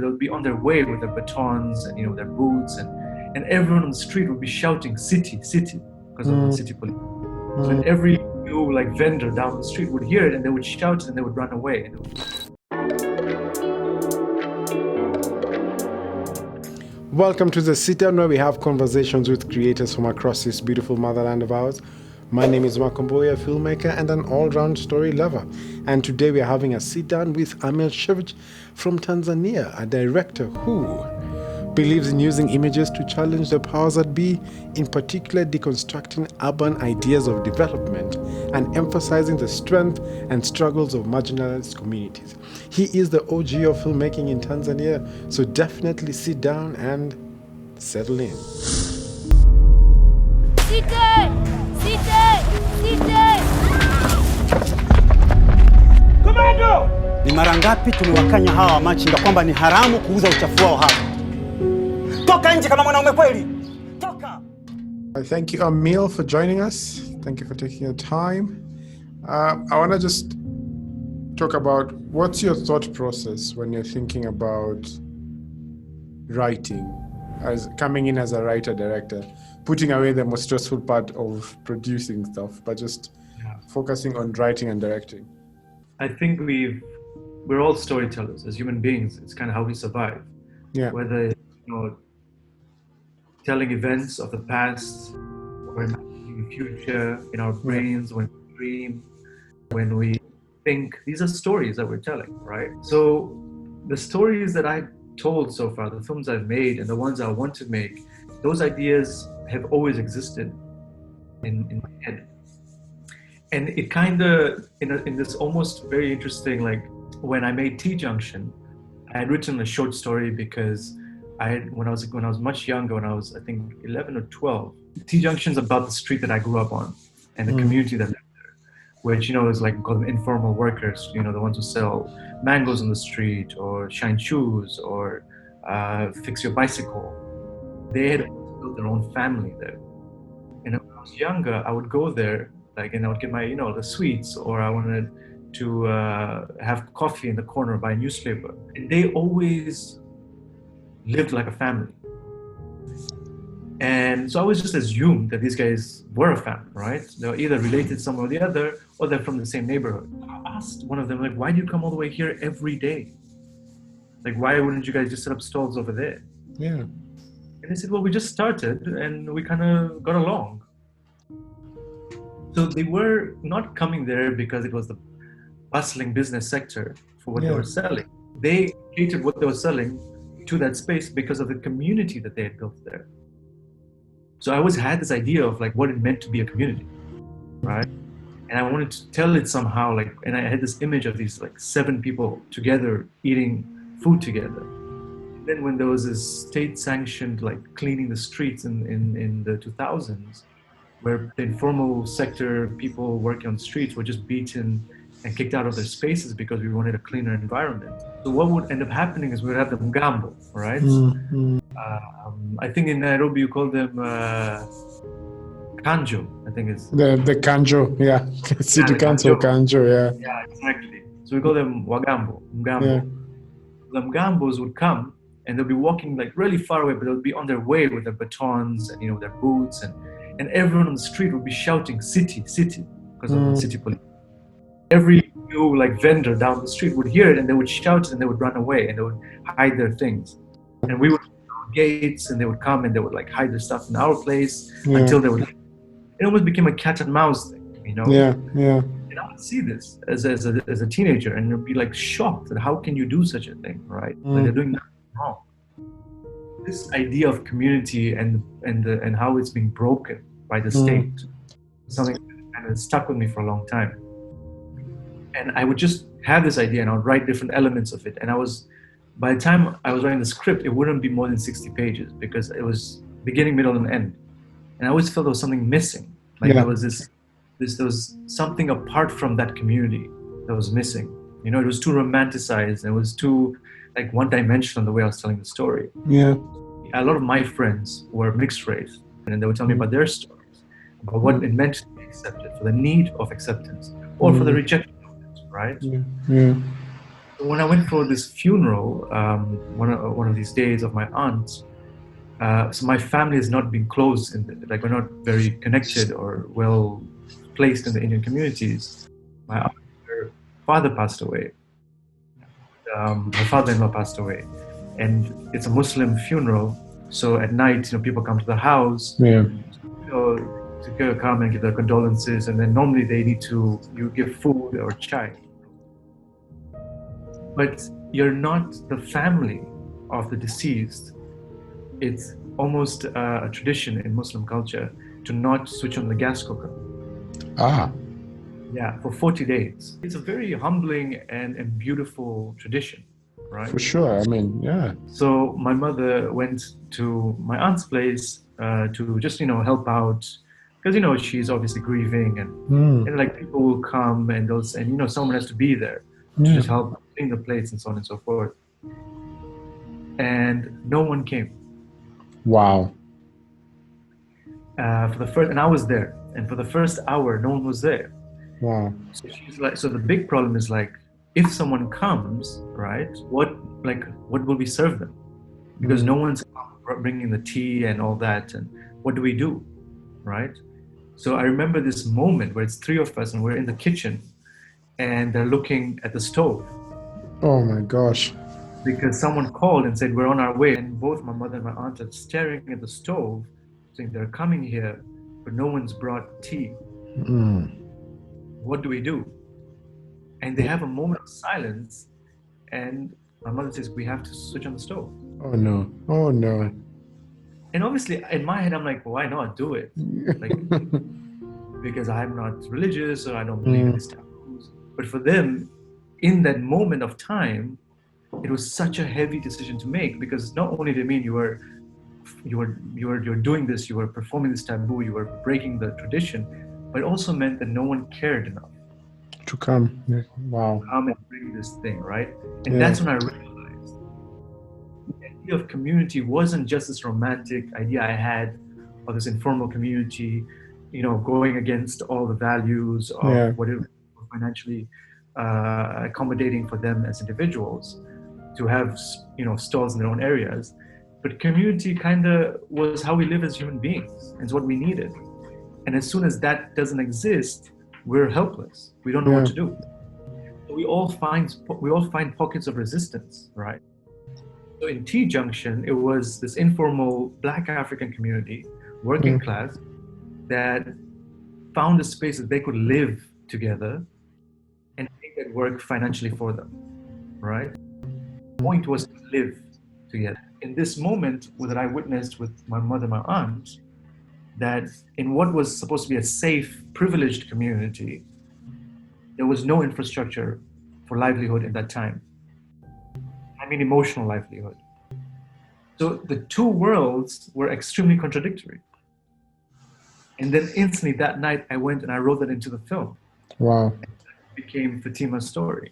they would be on their way with their batons and their boots, and everyone on the street would be shouting "City, city," because of the city police. So and every new vendor down the street would hear it, and they would shout it, and they would run away. Welcome to the Sit Down, where we have conversations with creators from across this beautiful motherland of ours. My name is Makomboya, a filmmaker and an all-round story lover. And today we are having a sit down with Amil Shivji from Tanzania, a director who believes in using images to challenge the powers that be, in particular deconstructing urban ideas of development and emphasizing the strength and struggles of marginalized communities. He is the OG of filmmaking in Tanzania, so definitely sit down and settle in. Sit down! Sit down! Sit down! Komando! Ni mara ngapi tuliwakanya hawa wamachinga kwamba ni haramu kuuza uchafu wao hapa? Toka nje kama mwanaume kweli. Toka. Thank you, Amil, for joining us. Thank you for taking your time. I want to just talk about what's your thought process when you're thinking about writing, as coming in as a writer-director, putting away the most stressful part of producing stuff, but just focusing on writing and directing. I think we're all storytellers as human beings. It's kind of how we survive. Yeah. Whether telling events of the past, or imagining the future in our brains, when we dream, when we think, these are stories that we're telling, right? So the stories that I've told so far, the films I've made and the ones I want to make, those ideas have always existed in my head. And it kind of, in this almost very interesting, when I made Tjunction, I had written a short story because when I was much younger, when I was I think 11 or 12, Tjunction's about the street that I grew up on and the community that lived there, which is called them informal workers, the ones who sell mangoes on the street or shine shoes or fix your bicycle. They had built their own family there. And when I was younger, I would go there, and I would get my the sweets, or I wanted to have coffee in the corner, buy a newspaper. And they always lived like a family. And so I always just assumed that these guys were a family, right? They were either related some or the other, or they're from the same neighborhood. I asked one of them, why do you come all the way here every day? Why wouldn't you guys just set up stalls over there? Yeah. And they said, well, we just started and we kind of got along. So they were not coming there because it was the bustling business sector for what they were selling. They catered what they were selling to that space because of the community that they had built there. So I always had this idea of what it meant to be a community, right? And I wanted to tell it somehow, and I had this image of these 7 people together eating food together. And then when there was this state-sanctioned cleaning the streets in the 2000s, where the informal sector people working on the streets were just beaten and kicked out of their spaces because we wanted a cleaner environment. So what would end up happening is we would have the mgambo, right? Mm-hmm. I think in Nairobi you call them kanjo, I think it's... The kanjo, yeah. City council kanjo, yeah. Yeah, exactly. So we call them mgambo. Yeah. The mgambos would come and they'll be walking really far away, but they'll be on their way with their batons and their boots, and everyone on the street would be shouting "City, city," because of the city police. Every new vendor down the street would hear it, and they would shout it, and they would run away, and they would hide their things. And we would open gates, and they would come, and they would hide their stuff in our place until they would. It almost became a cat and mouse thing, Yeah. And I would see this as a teenager, and I'd be shocked that how can you do such a thing, right? They're doing nothing wrong. This idea of community and how it's being broken by the state, something that kind of stuck with me for a long time. And I would just have this idea and I would write different elements of it. And by the time I was writing the script, it wouldn't be more than 60 pages because it was beginning, middle, and end. And I always felt there was something missing. There was there was something apart from that community that was missing. It was too romanticized. It was too one-dimensional in the way I was telling the story. Yeah. A lot of my friends were mixed race, and they would tell me about their stories, about what it meant to be accepted, for the need of acceptance, or for the rejection of it, right? Yeah. When I went for this funeral, one of these days of my aunt, so my family has not been close, like we're not very connected or well placed in the Indian communities. Her father passed away. Her father-in-law passed away, and it's a Muslim funeral. So at night, people come to the house, to come and give their condolences, and then normally you give food or chai. But you're not the family of the deceased. It's almost a tradition in Muslim culture to not switch on the gas cooker. Yeah, for 40 days. It's a very humbling and beautiful tradition, right? For sure. I mean, yeah. So my mother went to my aunt's place to just, help out, because, she's obviously grieving, and like people will come and someone has to be there to just help clean the plates and so on and so forth. And no one came. Wow. And I was there, and for the first hour, no one was there. Wow. So she's like, so the big problem is like, if someone comes, right, what will we serve them? Because no one's bringing the tea and all that, and what do we do, right? So I remember this moment where it's three of us and we're in the kitchen, and they're looking at the stove. Oh my gosh. Because someone called and said, we're on our way. And both my mother and my aunt are staring at the stove, saying they're coming here, but no one's brought tea. What do we do? And they have a moment of silence, and my mother says, we have to switch on the stove. Oh no. Oh no. And obviously in my head, I'm like, well, why not do it? Like, because I'm not religious or I don't believe in these taboos. But for them, in that moment of time, it was such a heavy decision to make, because not only did it mean you're doing this, you were performing this taboo, you were breaking the tradition, but it also meant that no one cared enough to come. Wow. Come and bring this thing, right? And that's when I realized the idea of community wasn't just this romantic idea I had of this informal community, going against all the values of what it was financially accommodating for them as individuals to have, stalls in their own areas. But community kind of was how we live as human beings, and it's what we needed. And as soon as that doesn't exist, we're helpless. We don't know what to do. So we all find pockets of resistance, right? So in Tjunction, it was this informal Black African community, working class, that found a space that they could live together and make that work financially for them, right? The point was to live together. In this moment that I witnessed with my mother, my aunt, that in what was supposed to be a safe, privileged community, there was no infrastructure for livelihood in that time. I mean emotional livelihood. So the two worlds were extremely contradictory. And then instantly that night I went and I wrote that into the film. Wow. And it became Fatima's story.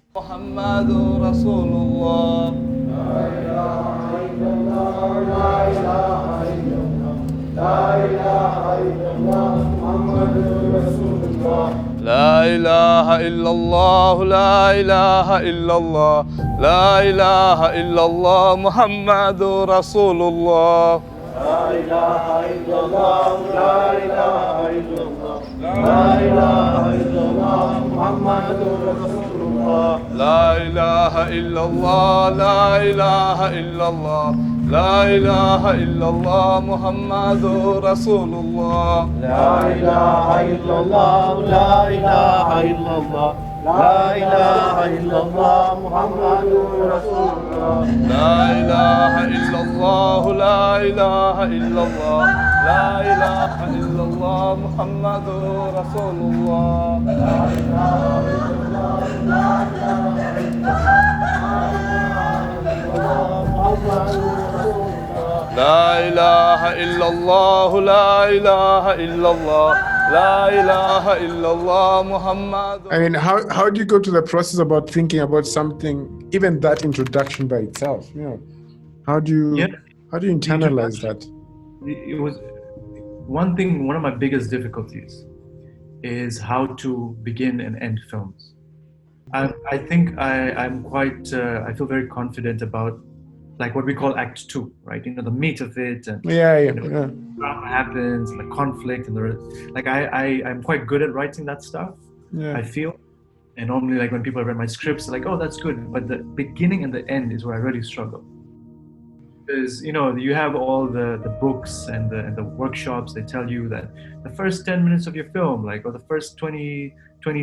لا إله إلا الله لا إله إلا الله لا إله إلا الله محمد رسول الله لا إله إلا الله لا إله إلا الله لا إله إلا الله محمد رسول الله لا إله إلا الله لا إله إلا الله لا إله إلا الله محمد رسول الله لا إله إلا الله لا إله إلا الله لا إله إلا الله محمد رسول الله لا إله إلا الله لا إله إلا الله لا إله إلا الله محمد رسول الله لا إله إلا الله لا إله إلا الله لا إله إلا الله لا إله إلا الله لا إله إلا الله محمد. I mean, how do you go to the process about thinking about something, even that introduction by itself? How do you internalize that? It was one of my biggest difficulties is how to begin and end films. I think I'm quite. I feel very confident about like what we call Act Two, right? You know, the meat of it, and Yeah, yeah, you know, yeah. drama happens, and the conflict, and like I'm quite good at writing that stuff. Yeah. I feel, and normally like when people read my scripts, they're like, oh, that's good, but the beginning and the end is where I really struggle. Because you know you have all the books and the workshops, they tell you that the first 10 minutes of your film, like, or the first 20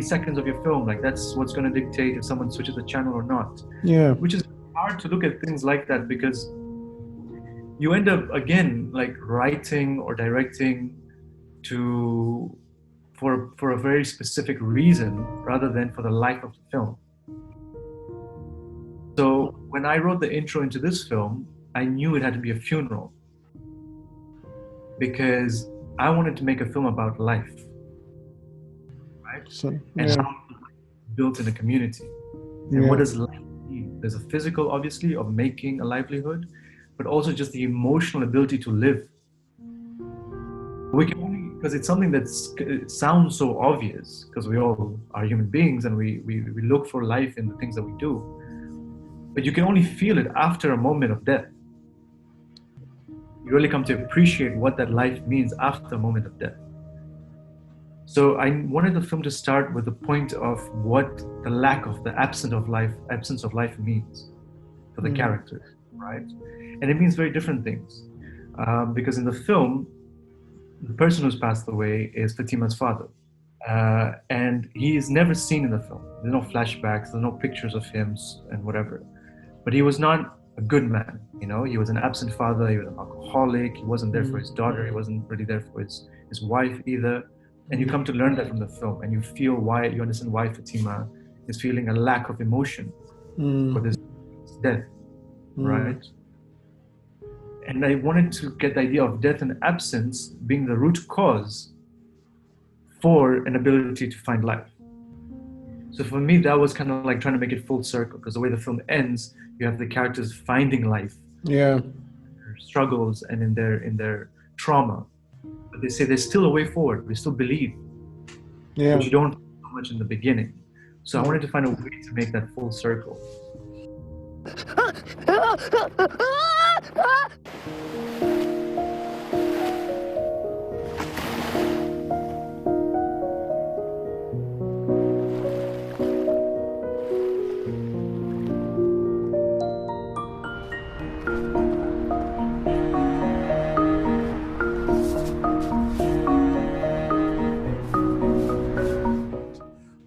seconds of your film, like that's what's going to dictate if someone switches the channel or not, Yeah. which is hard to look at things like that, because you end up again like writing or directing to for a very specific reason rather than for the life of the film. So when I wrote the intro into this film, I knew it had to be a funeral because I wanted to make a film about life, right? So, And yeah. how it's built in a community. And what does life need? There's a physical, obviously, of making a livelihood, but also just the emotional ability to live. We can only, because it's something that sounds so obvious, because we all are human beings and we look for life in the things that we do. But you can only feel it after a moment of death. You really come to appreciate what that life means after a moment of death. So I wanted the film to start with the point of what the absence of life means for the characters, right? And it means very different things. Because in the film, the person who's passed away is Fatima's father. And he is never seen in the film. There's no flashbacks, there's no pictures of him and whatever. But he was not a good man, you know. He was an absent father, he was an alcoholic, he wasn't there for his daughter, he wasn't really there for his wife either. And you come to learn that from the film, and you understand why Fatima is feeling a lack of emotion for this death, right? And I wanted to get the idea of death and absence being the root cause for an ability to find life. So for me, that was kind of like trying to make it full circle, because the way the film ends, you have the characters finding life, their struggles and in their trauma. But they say there's still a way forward. We still believe, but you don't so much in the beginning. So I wanted to find a way to make that full circle.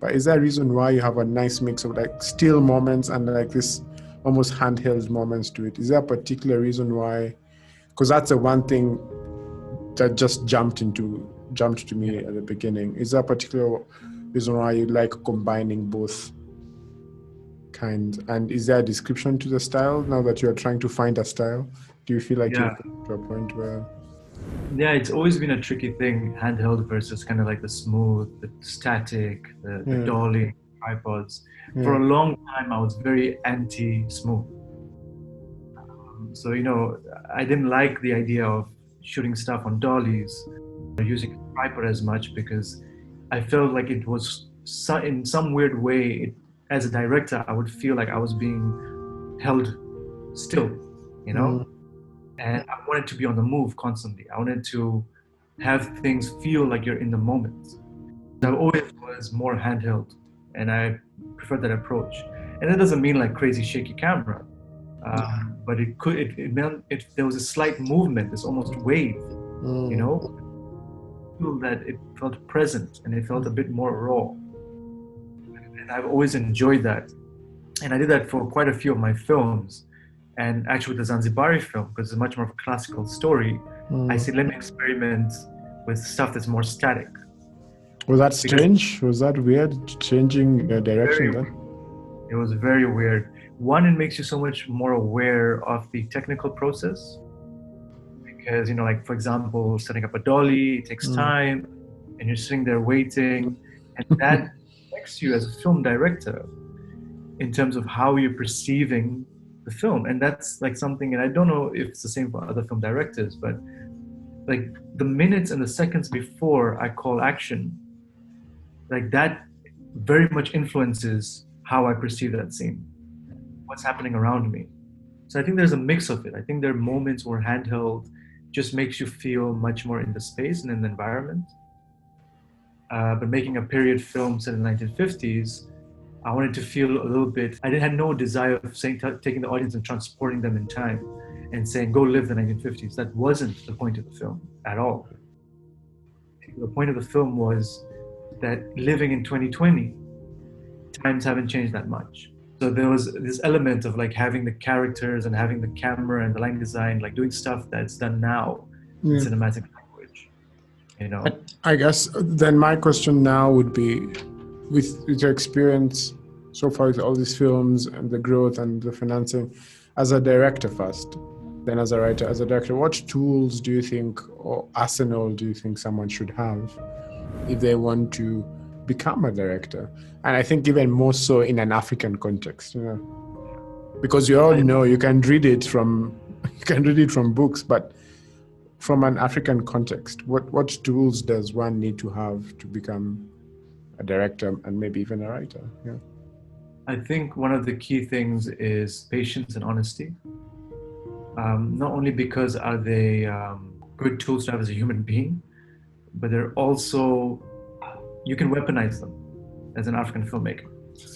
But is there a reason why you have a nice mix of like still moments and like this almost handheld moments to it? Is there a particular reason why? Because that's the one thing that just jumped to me at the beginning. Is there a particular reason why you like combining both kinds? And is there a description to the style now that you are trying to find a style? Do you feel like you've come to a point where? Yeah, it's always been a tricky thing, handheld versus kind of like the smooth, the static, the dolly, tripods. For a long time, I was very anti-smooth. So, you know, I didn't like the idea of shooting stuff on dollies or using a tripod as much, because I felt like it was, in some weird way, as a director, I would feel like I was being held still, you know? And I wanted to be on the move constantly. I wanted to have things feel like you're in the moment. I always was more handheld, and I prefer that approach. And it doesn't mean like crazy shaky camera, but it meant there was a slight movement, this almost wave, you know? Feel that it felt present and it felt a bit more raw. And I've always enjoyed that. And I did that for quite a few of my films. And actually with the Zanzibari film, because it's much more of a classical story, I said, let me experiment with stuff that's more static. Was that strange? Was that weird, changing direction then? It was very weird. One, it makes you so much more aware of the technical process. Because, you know, like, for example, setting up a dolly, it takes time, and you're sitting there waiting. And that affects you as a film director in terms of how you're perceiving the film. And that's like something, and I don't know if it's the same for other film directors, but like the minutes and the seconds before I call action, like that very much influences how I perceive that scene, what's happening around me. So I think there's a mix of it. I think there are moments where Handheld just makes you feel much more in the space and in the environment. But making a period film set in the 1950s, I wanted to feel a little bit, I had no desire of taking the audience and transporting them in time and saying, go live the 1950s. That wasn't the point of the film at all. The point of the film was that living in 2020, times haven't changed that much. So there was this element of like having the characters and having the camera and the line design, like doing stuff that's done now in cinematic language, you know? I guess then my question now would be, with your experience so far with all these films and the growth and the financing, as a director first, then as a writer, as a director, what tools do you think, or arsenal do you think someone should have if they want to become a director? And I think even more so in an African context, you know, because you all know you can read it from books, but from an African context, what tools does one need to have to become a director and maybe even a writer? Yeah. I think one of the key things is patience and honesty. Not only because are they good tools to have as a human being, but they're also, you can weaponize them as an African filmmaker.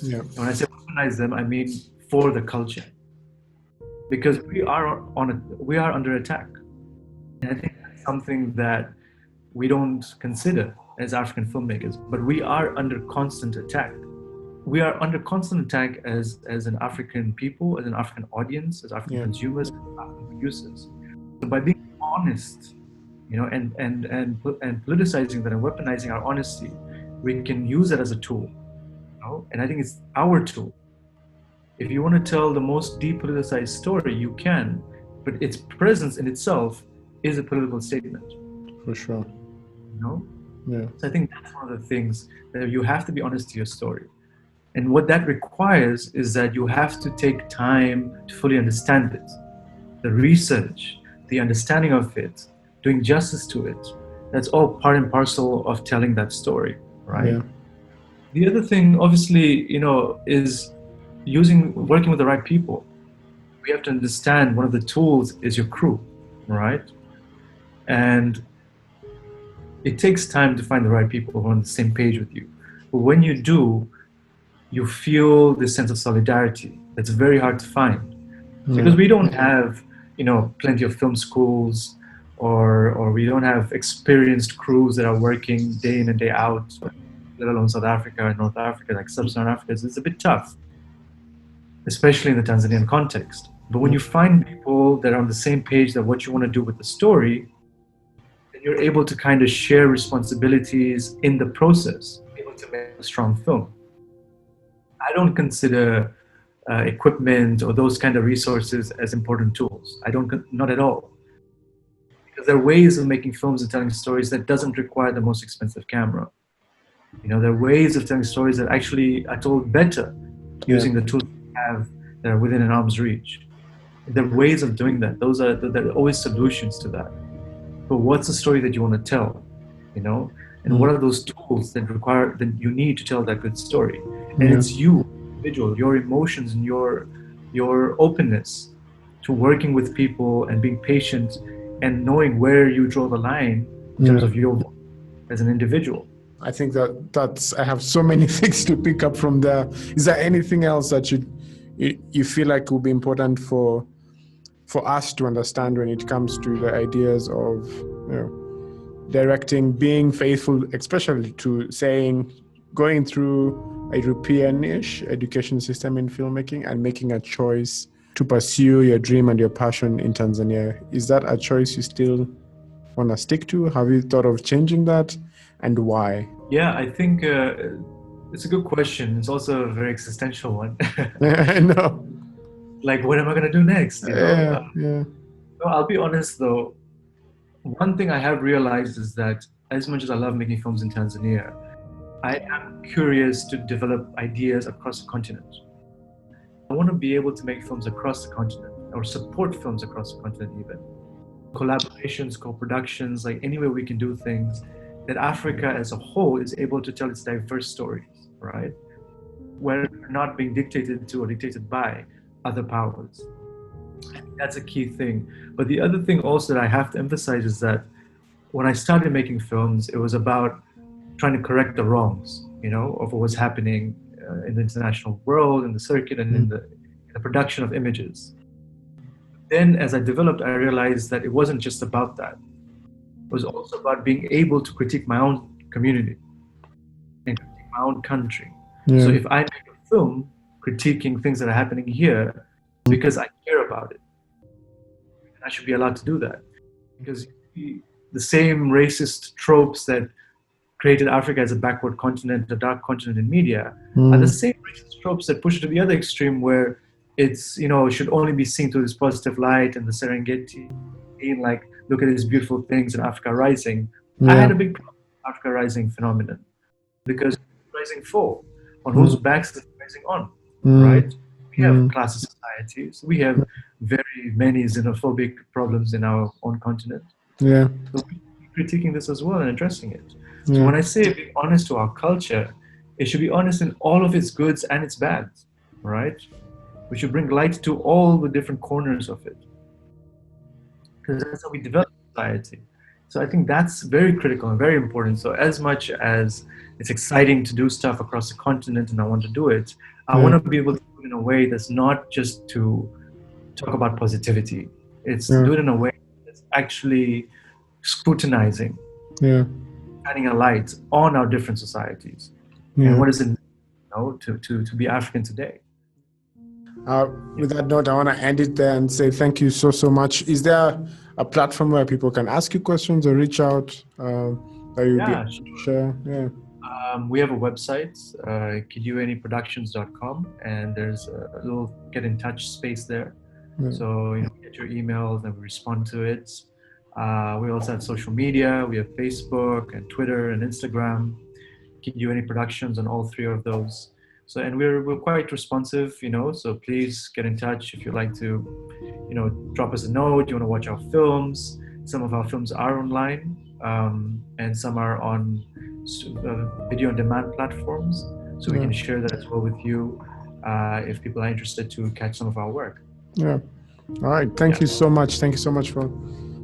Yeah. When I say weaponize them, I mean for the culture, because we are under attack, and I think that's something that we don't consider as African filmmakers. But we are under constant attack. We are under constant attack as an African people, as an African audience, as African consumers, as African producers. So by being honest, you know, and politicizing that and weaponizing our honesty, we can use it as a tool, you know? And I think it's our tool. If you want to tell the most depoliticized story, you can, but its presence in itself is a political statement. For sure. You know? Yeah. So I think that's one of the things, that you have to be honest to your story. And what that requires is that you have to take time to fully understand it. The research, the understanding of it, doing justice to it, that's all part and parcel of telling that story, right? Yeah. The other thing, obviously, you know, is working with the right people. We have to understand one of the tools is your crew, right? And it takes time to find the right people who are on the same page with you. But when you do, you feel this sense of solidarity that's very hard to find. Because we don't have, you know, plenty of film schools, or we don't have experienced crews that are working day in and day out, let alone South Africa and North Africa, like Sub-Saharan Africa. It's a bit tough, especially in the Tanzanian context. But when you find people that are on the same page that what you want to do with the story, then you're able to kind of share responsibilities in the process, able to make a strong film. I don't consider equipment or those kind of resources as important tools. Not at all. Because there are ways of making films and telling stories that doesn't require the most expensive camera. You know, there are ways of telling stories that actually are told better using the tools we have that are within an arm's reach. There are ways of doing that. There are always solutions to that. But what's the story that you want to tell? You know? And what are those tools that you need to tell that good story? And it's you, individual, your emotions and your openness to working with people and being patient and knowing where you draw the line in terms of your voice as an individual. I think that's, I have so many things to pick up from there. Is there anything else that you feel like will be important for us to understand when it comes to the ideas of, you know, directing, being faithful, especially to going through a European-ish education system in filmmaking and making a choice to pursue your dream and your passion in Tanzania? Is that a choice you still want to stick to? Have you thought of changing that, and why? Yeah, I think it's a good question. It's also a very existential one. I know. Like, what am I going to do next? You know? Yeah. No, I'll be honest though. One thing I have realized is that as much as I love making films in Tanzania, I am curious to develop ideas across the continent. I want to be able to make films across the continent, or support films across the continent even. Collaborations, co-productions, like any way we can do things that Africa as a whole is able to tell its diverse stories, right? where we're not being dictated to or dictated by other powers. I think that's a key thing. But the other thing also that I have to emphasize is that when I started making films, it was about trying to correct the wrongs, of what was happening in the international world, in the circuit, and in the production of images. Then, as I developed, I realized that it wasn't just about that. It was also about being able to critique my own community and critique my own country. Yeah. So if I make a film critiquing things that are happening here because I care about it, I should be allowed to do that. Because the same racist tropes that created Africa as a backward continent, a dark continent in media, are the same racist tropes that push it to the other extreme where it's, it should only be seen through this positive light and the Serengeti, being like, look at these beautiful things in Africa Rising. I had a big problem with Africa Rising phenomenon because Rising 4, on whose backs is it rising on, right? We have class societies. We have very many xenophobic problems in our own continent. Yeah. So we're critiquing this as well and addressing it. So when I say being honest to our culture, it should be honest in all of its goods and its bads, right? We should bring light to all the different corners of it. Because that's how we develop society. So I think that's very critical and very important. So as much as it's exciting to do stuff across the continent and I want to do it, I want to be able to do it in a way that's not just to talk about positivity. It's to do it in a way that's actually scrutinizing, shining a light on our different societies. And what does it mean, to be African today? With that note, I want to end it there and say thank you so much. Is there a platform where people can ask you questions or reach out that you'll be able to share? Yeah. We have a website, kijuaniproductions.com, and there's a little get in touch space there. So get your emails and we respond to it. We also have social media. We have Facebook and Twitter and Instagram. Kijuani Productions on all three of those. So, and we're quite responsive, so please get in touch if you'd like to, drop us a note. You want to watch our films. Some of our films are online, and some are on video on demand platforms. So we can share that as well with you if people are interested to catch some of our work. Yeah. All right. Thank you so much. Thank you so much for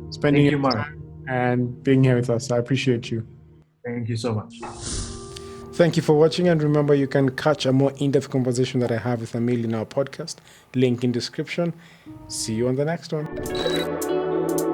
spending your time and being here with us. I appreciate you. Thank you so much. Thank you for watching, and remember you can catch a more in-depth conversation that I have with Amil in our podcast. Link in description. See you on the next one.